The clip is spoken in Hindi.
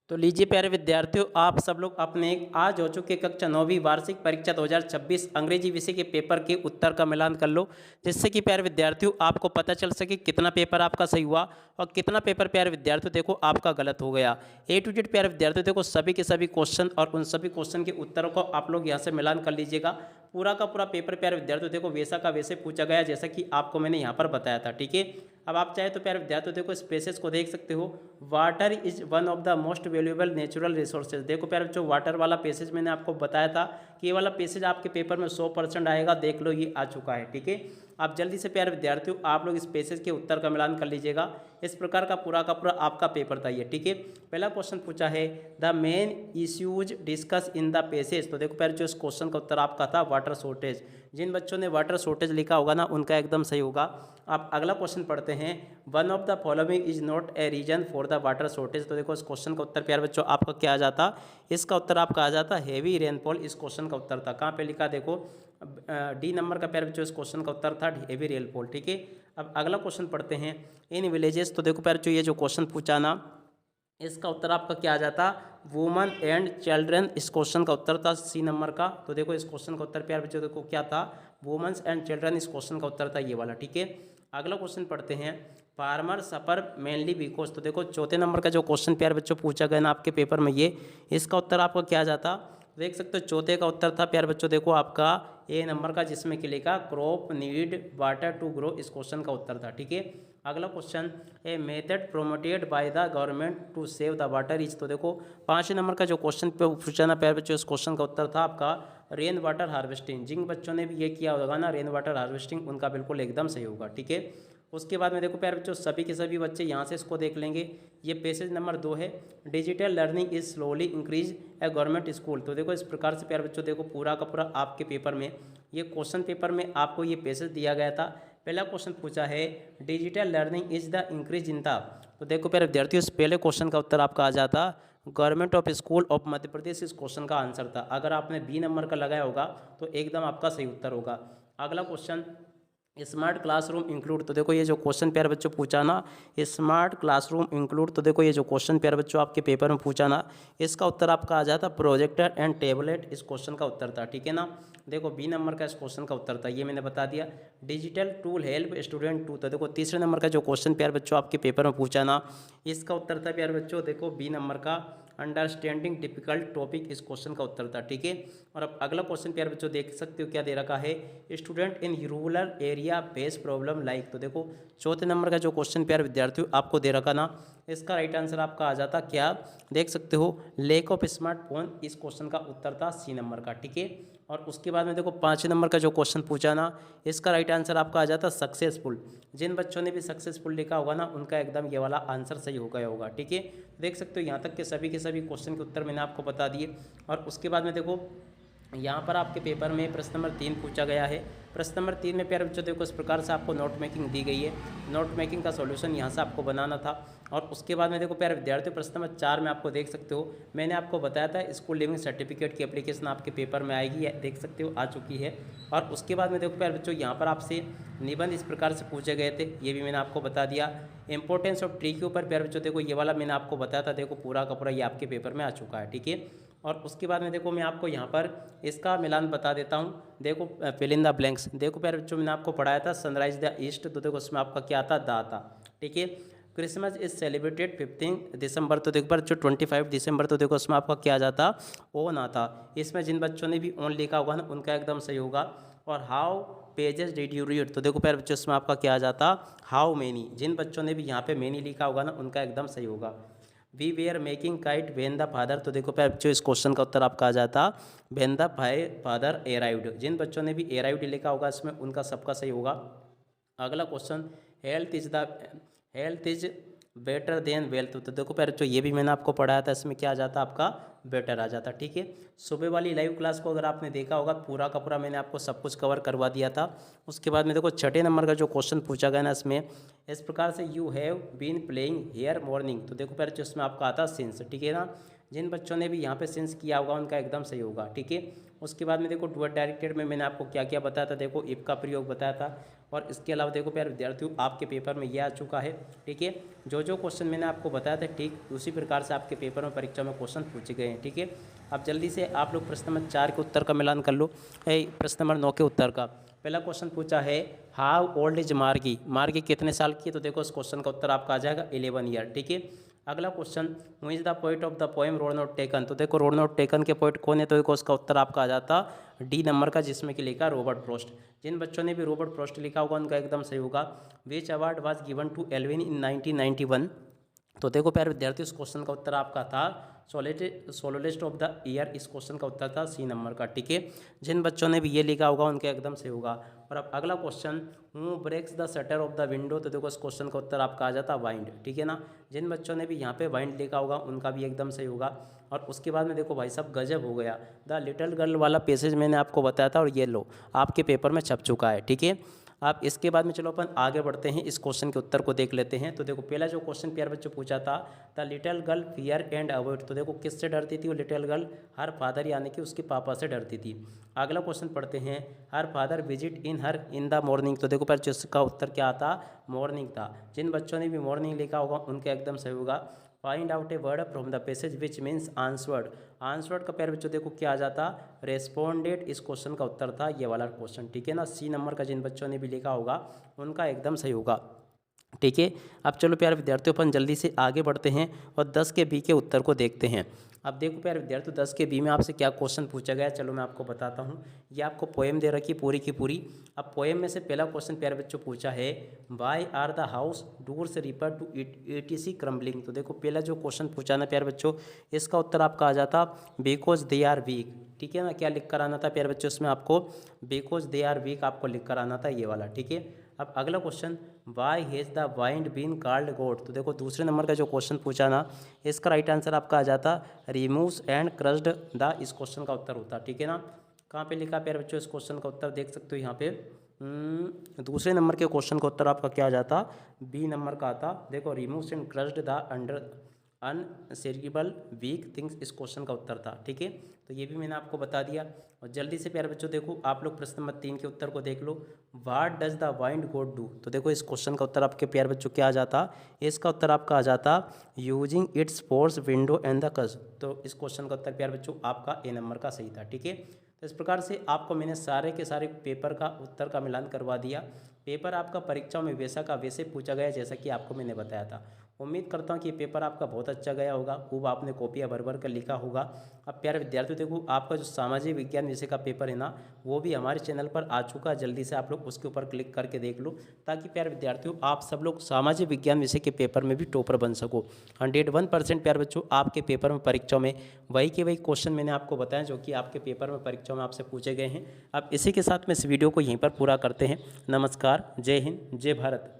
तो लीजिए प्यारे विद्यार्थियों, आप सब लोग अपने आज हो चुके कक्षा 9वीं वार्षिक परीक्षा 2026 अंग्रेजी विषय के पेपर के उत्तर का मिलान कर लो, जिससे कि प्यारे विद्यार्थियों आपको पता चल सके कितना पेपर आपका सही हुआ और कितना पेपर प्यारे विद्यार्थियों देखो आपका गलत हो गया। ए टू जेड प्यारे विद्यार्थियों देखो सभी के सभी क्वेश्चन और उन सभी क्वेश्चन के उत्तरों को आप लोग यहाँ से मिलान कर लीजिएगा। पूरा का पूरा पेपर प्यारे विद्यार्थियों देखो वैसा का वैसे पूछा गया जैसा कि आपको मैंने यहाँ पर बताया था। ठीक है, अब आप चाहे तो प्यारे विद्यार्थियों देखो इस पेसेज को देख सकते हो। Water is one of the most valuable natural resources. देखो प्यारे जो वाटर वाला पेसेज मैंने आपको बताया था कि ये वाला पेसेज आपके पेपर में 100% आएगा। देख लो ये आ चुका है। ठीक है, आप जल्दी से प्यारे विद्यार्थियों आप लोग इस पेसेज के उत्तर का मिलान कर लीजिएगा। इस प्रकार का पूरा आपका पेपर था ये। ठीक है, पहला क्वेश्चन पूछा है the main issues discuss in the passage. तो देखो प्यारे जो इस क्वेश्चन का उत्तर आपका था वाटर शॉर्टेज। जिन बच्चों ने वाटर शॉर्टेज लिखा होगा ना उनका एकदम सही होगा। आप अगला क्वेश्चन पढ़ते हैं one of the following is not a reason for the water shortage. तो देखो इस क्वेश्चन का उत्तर प्यारे बच्चों आपका क्या आ जाता, इसका उत्तर आपका आ जाता हेवी रेनफॉल। इस क्वेश्चन का उत्तर था कहाँ पे लिखा, देखो डी नंबर का प्यारे बच्चों इस क्वेश्चन का उत्तर था हेवी रेनफॉल। ठीक है, अब अगला क्वेश्चन पढ़ते हैं इन विलेजेस। तो देखो प्यारे बच्चों ये जो क्वेश्चन पूछा ना इसका उत्तर आपका क्या आ जाता वुमन एंड चिल्ड्रन। इस क्वेश्चन का उत्तर था सी नंबर का। तो देखो इस क्वेश्चन का उत्तर प्यारे बच्चों देखो क्या था वुमेन्स एंड चिल्ड्रन। इस क्वेश्चन का उत्तर था ये वाला। ठीक है, अगला क्वेश्चन पढ़ते हैं फार्मर सफर मेनली बिकॉज। तो देखो चौथे नंबर का जो क्वेश्चन प्यारे बच्चों पूछा गया ना आपके पेपर में ये, इसका उत्तर आपका क्या आ जाता, देख सकते हो चौथे का उत्तर था प्यारे बच्चों देखो आपका ए नंबर का, जिसमें कि लिखा crop need water to grow. इस क्वेश्चन का उत्तर था। ठीक है, अगला question a method promoted by the government to save the water is. तो देखो 5 नंबर का जो क्वेश्चन पे पूछा ना प्यारे बच्चों इस क्वेश्चन का उत्तर था आपका रेन वाटर हार्वेस्टिंग। जिन बच्चों ने भी ये किया होगा ना रेन वाटर हार्वेस्टिंग उनका बिल्कुल एकदम सही होगा। ठीक है, उसके बाद में देखो प्यारे बच्चों सभी के सभी बच्चे यहाँ से इसको देख लेंगे। ये पेसेज नंबर 2 है digital learning is slowly increase A government school. तो देखो इस प्रकार से प्यारे बच्चों देखो पूरा का पूरा आपके पेपर में ये क्वेश्चन पेपर में आपको ये पेसेज दिया गया था। पहला क्वेश्चन पूछा है digital learning is the increase in the. तो देखो प्यारे विद्यार्थियों इस पहले क्वेश्चन का उत्तर आपका आ जाता government of school of Madhya Pradesh. इस क्वेश्चन का आंसर था। अगर आपने बी नंबर का लगाया होगा तो एकदम आपका सही उत्तर होगा। अगला क्वेश्चन स्मार्ट क्लासरूम इंक्लूड। तो देखो ये जो क्वेश्चन प्यारे बच्चों पूछा ना स्मार्ट क्लासरूम इंक्लूड। तो देखो ये जो क्वेश्चन प्यारे बच्चों आपके पेपर में पूछा ना इसका उत्तर आपका आ जाता प्रोजेक्टर एंड टेबलेट। इस क्वेश्चन का उत्तर था। ठीक है ना, देखो बी नंबर का इस क्वेश्चन का उत्तर था ये मैंने बता दिया digital tool help student to. तो देखो तीसरे नंबर का जो क्वेश्चन प्यारे बच्चों आपके पेपर में पूछा ना इसका उत्तर था प्यारे बच्चों देखो बी नंबर का अंडरस्टैंडिंग डिफिकल्ट टॉपिक। इस क्वेश्चन का उत्तर था। ठीक है, और अब अगला क्वेश्चन प्यारे बच्चों देख सकते हो क्या दे रखा है student in rural area face problem like. तो देखो चौथे नंबर का जो क्वेश्चन प्यारे विद्यार्थियों आपको दे रखा ना इसका राइट आंसर आपका आ जाता क्या, देख सकते हो लैक ऑफ स्मार्टफोन। इस क्वेश्चन का उत्तर था सी नंबर का। ठीक है, और उसके बाद में देखो 5 नंबर का जो क्वेश्चन पूछा ना इसका राइट आंसर आपका आ जाता सक्सेसफुल। जिन बच्चों ने भी सक्सेसफुल लिखा होगा ना उनका एकदम ये वाला आंसर सही हो गया होगा। ठीक है, देख सकते हो यहाँ तक के सभी क्वेश्चन के उत्तर मैंने आपको बता दिए। और उसके बाद में देखो यहाँ पर आपके पेपर में प्रश्न नंबर 3 पूछा गया है। प्रश्न नंबर 3 में प्यारे बच्चों देखो इस प्रकार से आपको नोट मेकिंग दी गई है। नोट मेकिंग का सॉल्यूशन यहाँ से आपको बनाना था। और उसके बाद में देखो प्यारे विद्यार्थियों प्रश्न नंबर 4 में आपको देख सकते हो मैंने आपको बताया था स्कूल लिविंग सर्टिफिकेट की एप्लीकेशन आपके पेपर में आएगी, देख सकते हो आ चुकी है। और उसके बाद में देखो प्यारे बच्चों यहाँ पर आपसे निबंध इस प्रकार से पूछे गए थे, ये भी मैंने आपको बता दिया। इंपॉर्टेंस ऑफ ट्री के ऊपर प्यारे बच्चों देखो ये वाला मैंने आपको बताया था, देखो पूरा का पूरा ये आपके पेपर में आ चुका है। ठीक है, और उसके बाद में देखो मैं आपको यहाँ पर इसका मिलान बता देता हूँ। देखो फिल इन द ब्लैंक्स। देखो प्यारे बच्चों मैंने आपको पढ़ाया था सनराइज द ईस्ट। तो देखो उसमें आपका क्या था दा था। ठीक है, क्रिसमस इज सेलिब्रेटेड 15 दिसंबर। तो देखो जो 25 दिसंबर। तो देखो उसमें आपका क्या जाता ओन आता। इसमें जिन बच्चों ने भी ओन लिखा होगा ना उनका एकदम सही होगा। और how pages did you read. तो देखो प्यारे बच्चों इसमें आपका क्या आ जाता हाउ मैनी। जिन बच्चों ने भी यहाँ पे मैनी लिखा होगा ना उनका एकदम सही होगा। We were making kite when the father. तो देखो प्यारे बच्चों इस क्वेश्चन का उत्तर आपका आ जाता वेन द फादर अराइव्ड। जिन बच्चों ने भी अराइव्ड लिखा होगा इसमें उनका सबका सही होगा। अगला question health is better than wealth. तो देखो प्यारे बच्चों ये भी मैंने आपको पढ़ाया था, इसमें क्या आ जाता आपका बेटर आ जाता। ठीक है, सुबह वाली लाइव क्लास को अगर आपने देखा होगा पूरा का पूरा मैंने आपको सब कुछ कवर करवा दिया था। उसके बाद में देखो छठे नंबर का जो क्वेश्चन पूछा गया ना इसमें इस प्रकार से you have been playing here morning. तो देखो प्यारे बच्चों इसमें आपका आता सिंस। ठीक है ना, जिन बच्चों ने भी यहाँ पे सिंस किया होगा उनका एकदम सही होगा। ठीक है, उसके बाद में देखो टुवर्ड डायरेक्टेड में मैंने आपको क्या क्या बताया था, देखो इफ का प्रयोग बताया था। और इसके अलावा देखो प्यारे विद्यार्थियों आपके पेपर में ये आ चुका है, ठीक है। जो जो क्वेश्चन मैंने आपको बताया था ठीक उसी प्रकार से आपके पेपर में परीक्षा में क्वेश्चन पूछे गए हैं, ठीक है। अब जल्दी से आप लोग प्रश्न नंबर 4 के उत्तर का मिलान कर लो। प्रश्न नंबर 9 के उत्तर का पहला क्वेश्चन पूछा है, हाउ ओल्ड इज मार्गी, मार्गी कितने साल की है, तो देखो इस क्वेश्चन का उत्तर आपका आ जाएगा 11 ईयर, ठीक है। अगला question, who is the poet of the poem road not taken, तो देखो रोड नॉट टेकन के पोइट कौन है, तो देखो उसका उत्तर आपका आ जाता डी नंबर का, जिसमें कि लिखा रॉबर्ट फ्रॉस्ट। जिन बच्चों ने भी रॉबर्ट फ्रॉस्ट लिखा होगा उनका एकदम सही होगा। Which award was given to Alvin in 1991, तो देखो प्यारे विद्यार्थियों इस क्वेश्चन का उत्तर आपका था सोलोलिस्ट ऑफ द ईयर, इस क्वेश्चन का उत्तर था सी नंबर का, ठीक है। जिन बच्चों ने भी ये लिखा होगा उनके एकदम सही होगा। और अब अगला question, who breaks the shutter of the window, तो देखो इस क्वेश्चन का उत्तर आपका आ जाता वाइंड, ठीक है ना। जिन बच्चों ने भी यहाँ पे वाइंड लिखा होगा उनका भी एकदम सही होगा। और उसके बाद में देखो भाई साहब गजब हो गया, द लिटिल गर्ल वाला पैसेज मैंने आपको बताया था और ये लो आपके पेपर में छप चुका है, ठीक है। आप इसके बाद में चलो अपन आगे बढ़ते हैं, इस क्वेश्चन के उत्तर को देख लेते हैं। तो देखो पहला जो क्वेश्चन प्यारे बच्चों पूछा था, the little girl fear and avoid, तो देखो किससे डरती थी वो लिटिल गर्ल, हर फादर यानी कि उसके पापा से डरती थी। अगला क्वेश्चन पढ़ते हैं, her father visit in her in the morning, तो देखो पहले इसका उत्तर क्या था, मॉर्निंग था। जिन बच्चों ने भी मॉर्निंग लिखा होगा उनका एकदम सही होगा। Find out a word from the passage which means answered, answered का प्यारे बच्चों देखो क्या आ जाता, रेस्पोंडेड, इस क्वेश्चन का उत्तर था ये वाला क्वेश्चन, ठीक है ना। सी नंबर का जिन बच्चों ने भी लिखा होगा उनका एकदम सही होगा, ठीक है। अब चलो प्यारे विद्यार्थियों अपन जल्दी से आगे बढ़ते हैं और 10 के बी के उत्तर को देखते हैं। अब देखो प्यारे विद्यार्थियों 10 के बी में आपसे क्या क्वेश्चन पूछा गया, चलो मैं आपको बताता हूँ। ये आपको पोएम दे रखी पूरी की पूरी। अब पोएम में से पहला क्वेश्चन प्यारे बच्चों पूछा है, why are the house doors refer to ATC crumbling, तो देखो पहला जो क्वेश्चन पूछा ना प्यारे बच्चों, इसका उत्तर आपका आ जाता बिकॉज दे आर वीक, ठीक है ना। क्या लिख कर आना था प्यारे बच्चों, इसमें आपको बिकॉज दे आर वीक आपको लिख कर आना था ये वाला, ठीक है। अब अगला question, why has the wind been called god, तो देखो दूसरे नंबर का जो क्वेश्चन पूछा ना, इसका राइट आंसर आपका आ जाता रिमूव्स एंड क्रस्ड द, इस क्वेश्चन का उत्तर होता, ठीक है ना। कहाँ पे लिखा प्यारे बच्चों, इस क्वेश्चन का उत्तर देख सकते हो यहाँ पे, दूसरे नंबर के क्वेश्चन का उत्तर आपका क्या आ जाता, बी नंबर का आता, देखो removes and crushed the undesirable weak things, इस क्वेश्चन का उत्तर था, ठीक है। तो ये भी मैंने आपको बता दिया। और जल्दी से प्यारे बच्चों देखो आप लोग प्रश्न नंबर 3 के उत्तर को देख लो, what does the wind god do, तो देखो इस क्वेश्चन का उत्तर आपके प्यारे बच्चों क्या आ जाता, इसका उत्तर आपका आ जाता using its force window and the cuss, तो इस क्वेश्चन का उत्तर प्यारे बच्चों आपका ए नंबर का सही था, ठीक है। तो इस प्रकार से आपको मैंने सारे के सारे पेपर का उत्तर का मिलान करवा दिया। पेपर आपका परीक्षाओं में वैसा का वैसे पूछा गया जैसा कि आपको मैंने बताया था। उम्मीद करता हूँ कि ये पेपर आपका बहुत अच्छा गया होगा, खूब आपने कॉपियाँ भर भर कर लिखा होगा। अब प्यारे विद्यार्थियों देखो आपका जो सामाजिक विज्ञान विषय का पेपर है ना, वो भी हमारे चैनल पर आ चुका है, जल्दी से आप लोग उसके ऊपर क्लिक करके देख लो, ताकि प्यारे विद्यार्थियों आप सब लोग सामाजिक विज्ञान विषय के पेपर में भी टॉपर बन सको। 101% प्यारे बच्चों आपके पेपर में परीक्षाओं में वही के वही क्वेश्चन मैंने आपको बताया जो कि आपके पेपर में परीक्षाओं में आपसे पूछे गए हैं। अब इसी के साथ में इस वीडियो को यहीं पर पूरा करते हैं। नमस्कार, जय हिंद, जय भारत।